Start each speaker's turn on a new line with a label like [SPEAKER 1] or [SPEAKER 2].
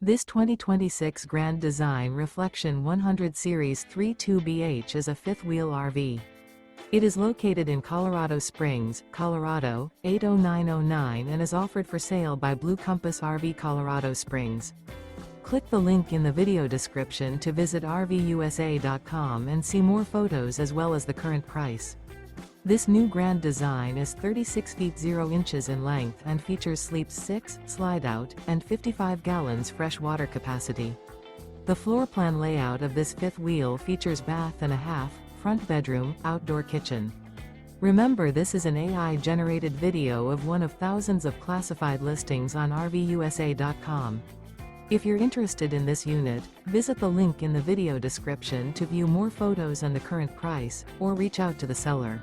[SPEAKER 1] This 2026 Grand Design Reflection 100 Series 32BH is a fifth-wheel RV. It is located in Colorado Springs, Colorado, 80909 and is offered for sale by Blue Compass RV Colorado Springs. Click the link in the video description to visit RVUSA.com and see more photos as well as the current price. This new Grand Design is 36 feet 0 inches in length and features sleeps 6, slide-out, and 55 gallons fresh water capacity. The floor plan layout of this fifth wheel features bath and a half, front bedroom, outdoor kitchen. Remember, this is an AI-generated video of one of thousands of classified listings on RVUSA.com. If you're interested in this unit, visit the link in the video description to view more photos and the current price, or reach out to the seller.